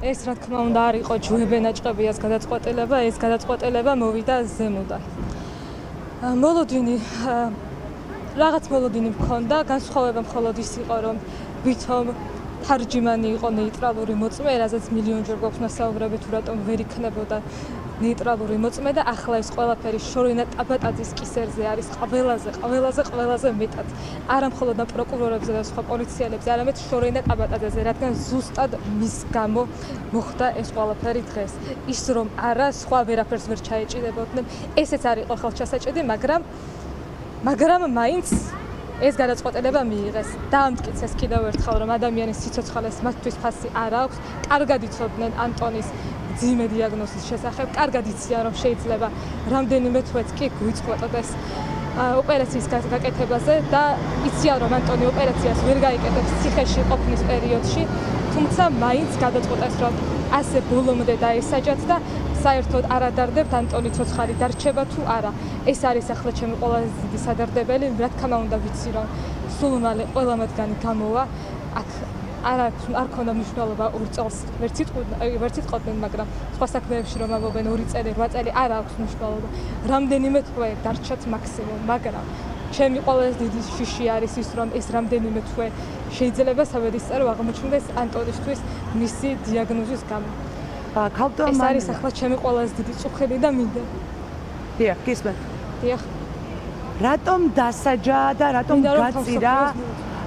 ეს რა თქმა უნდა არ იყო ჯვებენაჭყებიას გადაწყვეტილება, ეს გადაწყვეტილება მოვიდა ზემოდან. რაღაც მოლოდინი მქონდა, განსხვავება მხოლოდ ის იყო, რომ ვითომ თარჯიმანი იყო ნეიტრალური მოწმე, რაზეც მილიონჯერ გვაქვს მასაუბრები თუ რატომ ვერ იქნებოდა ნეიტრალური მოწმე და ახლა ეს ყველაფერი შორენა ტაბატაძის კისერზე არის ყველაზე მეტად. არა მხოლოდ პროკურორებზე და სხვა პოლიციელებზე, არამედ შორენა ტაბატაძეზე, რადგან ზუსტად მის გამო მოხდა ეს ყველაფერი დღეს. ის რომ არა, სხვა ვერაფერს ვერ ჩაეჭიდებოდნენ, ესეც არ იყო ხელჩასაჭედი, მაგრამ მაინც ეს გადაწყვეტილება მიიღეს. დაამტკიცეს კიდევ ერთხელ, რომ ადამიანის სიცოცხლეს მათთვის ფასი არ აქვს. კარგად იცოდნენ ანტონის ძიმე დიაგნოზის შესახებ, კარგად იციან, რომ შეიძლება რამდენიმე თვეც კი გვიწყვეტდეს ოპერაციის გაკეთებაზე და იციან, რომ ანტონი ოპერაციას ვერ გაიკეთებს ციხეში ყოფნის პერიოდში, თუმცა მაინც გადაწყვეტეს, რომ ასე ბოლომდე დაესაჯათ და საერთოდ არ ადარდებთ ანტონი ცოცხალი დარჩება თუ არა. ეს არის ახლა ჩემი ყველაზე დიდი სადარდებელი, რა თქმა უნდა ვიცი, რომ სულ მალე ყველა მათგანი გამოვა. აქ არ ქონდა მნიშვნელობა 2 წელს ვერც იტყოდნენ, მაგრამ სხვა საქმეებში რომ ამბობენ 2 წელი, 8 წელი არ აქვს მნიშვნელობა. რამდენიმე თვე დარჩათ მაქსიმუმ, მაგრამ ჩემი ყველაზე დიდი შიში არის ის, რომ ეს რამდენიმე თვე შეიძლება საბედისწერო აღმოჩნდეს ანტონისთვის მისი დიაგნოზის გამო. ეს არის ახლა ჩემი ყველაზე დიდი წუხები და მინდა. დიახ, გისმენთ. დიახ. რატომ დასაჯა და რატომ გაწირა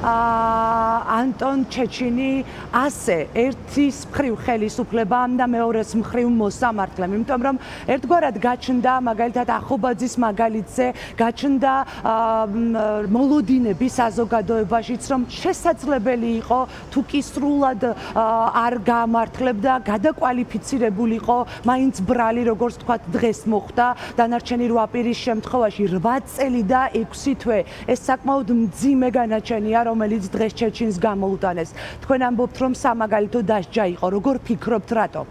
ანტონ ჩეჩინი ასე ერთის მხრივ ხელისუფლებამ და მეორეს მხრივ მოსამართლემ, იმიტომ რომ ერთგვარად გაჩნდა მაგალითად ახობაძის მაგალითზე, გაჩნდა მოლოდინები საზოგადოებაშიც, რომ შესაძლებელი იყო თუ კი სრულად არ გამართლებდა, გადაკვალიფიცირებულიყო, მაინც ბრალი, როგორც თქვათ, დღეს მოხდა, დანარჩენი 8 პირის შემთხვევაში 8 წელი და 6 თვე. ეს საკმაოდ მძიმე განაჩენია, რომელიც დღეს ჩეჩინს გამოუტანეს. თქვენ ამბობთ, რომ სამაგალითო დასჯა იყო. როგორ ფიქრობთ, რატო?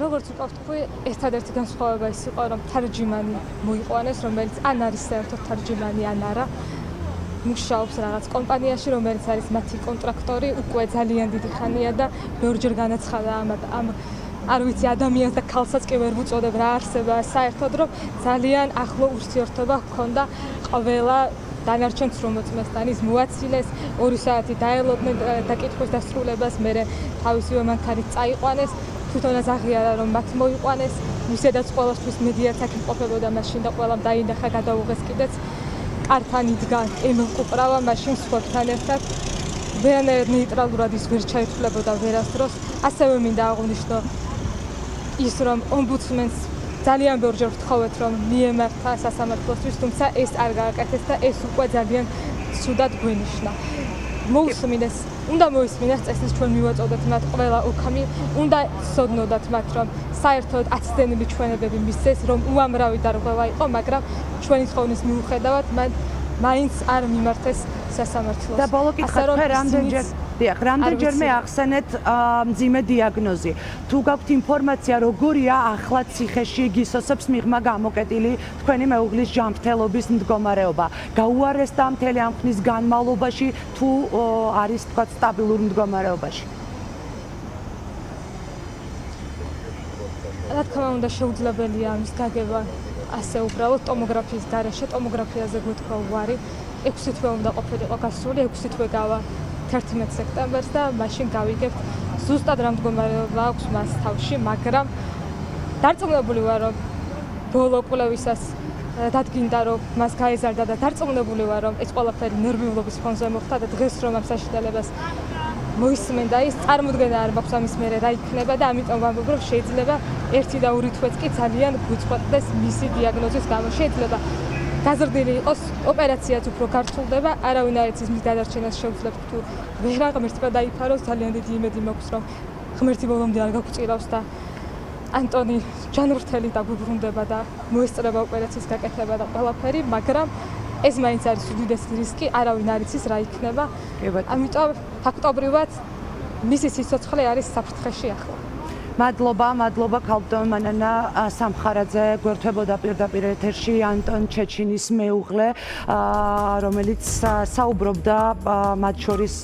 როგორც ვთქვი, ერთადერთი განსხვავება ის იყო, რომ თარჯიმანი მოიყვანეს, რომელიც ან არის საერთოდ თარჯიმანი, ან არა. მუშაობს რაღაც კომპანიაში, რომელიც არის მათი კონტრაქტორი, უკვე ძალიან დიდი ხანია და ბევრჯერ განაცხადა ამ არ ვიცი ადამიანს და ქალსაც კი ვერ ვუწოდებ რა არსება საერთოდ რომ ძალიან ახლო ურთიერთობა ჰქონდა ყველა დანარჩენ ცრომოწმესთან ის მოაცილეს 2 საათი დაელოდნენ დაკითხვის დასრულებას მერე თავისივე მანქანით წაიყვანეს თვითონაც აღიარა რომ მათ მოიყვანეს ვისედაც ყოველთვის მედიაც აქ იმყოფებოდა მაშინ და ყველამ დაინახა გადაუღეს კიდეც კართან იდგა ემილკუპრავა მაშინ სხვებთან ერთად ვერანაირად ნეიტრალურად ის ვერ ჩაითვლებოდა ვერასდროს ასევე მინდა აღვნიშნო ის რომ ომბუდსმენს ძალიან ბევრჯერ ვთხოვეთ რომ მიემართა სასამართლოსთვის თუმცა ეს არ გააკეთეს და ეს უკვე ძალიან ცუდად გვენიშნა მოусმინეს უნდა მოისმინეს წესის ჩვენ მივაწოდეთ მათ ყველა ოქამი უნდა სოდნოდათ მათ რომ საერთოდ აცდენილი ჩვენებები მისცეს რომ უამრავი დარღვევა იყო მაგრამ ჩვენი ხოვნის მიუხედავად მაინც არ მიმართეს სასამართლოს და ბოლო კითხვა რამდენჯერმე ახსენეთ მძიმე დიაგნოზი თუ გაქვთ ინფორმაცია როგორია ახლა ციხეში გისოსებს მიღმა გამოკეტილი თქვენი მეუღლის ჯანმრთელობის მდგომარეობა გაუარესდა მთელი ამ ხნის განმავლობაში თუ არის თქვა სტაბილურ მდგომარეობაში რა თქმა უნდა შეუძლებელია ამის გაგება ასე უბრალოდ ტომოგრაფიის გარეშე ტომოგრაფიაზე გვეთქვა უარი 6 თვე უნდა ყოფილიყო გასული 6 თვე გავა 11 სექტემბერს და მაშინ გავიგებთ ზუსტად რა მდგომარეობა აქვს მას თავში მაგრამ დარწმუნებული ვარ რომ ბოლო კვლევისას დადგინდა რომ მას გაეზარდა და დარწმუნებული ვარ რომ ეს ყველაფერი ნერვიულობის ფონზე მოხდა და დღეს რომ ამ საშინელებას მოისმენდა ის წარმოდგენა არ მაქვს ამის მერე რა იქნება და ამიტომ ვამბობ რომ შეიძლება 1 და 2 თვეც კი ძალიან გვიწყვეტდეს მისი დიაგნოზის გამო შეიძლება გაზრდილი იყოს ოპერაციაც უფრო გართულდება არავინ არ იცის მის გადარჩენას შეუძლებთ თუ ვერა ღმერთმა დაიფაროს ძალიან დიდი იმედი მაქვს რომ ღმერთი ბოლომდე არ გაგვწირავს და ანტონი ჯანმრთელი დაგვიბრუნდება და მოესწრება ოპერაციის გაკეთება და ყველაფერი მაგრამ ეს მაინც არის უდიდესი რისკი არავინ არ იცის რა იქნება ამიტომ ფაქტობრივად მისი სიცოცხლე არის საფრთხეში ახლა მადლობა ქალბატონ მანანა სამხარაძე გვერდებოდა პირდაპირ ეთერში ანტონ ჩეჩინის მეუღლე, რომელიც საუბრობდა მათ შორის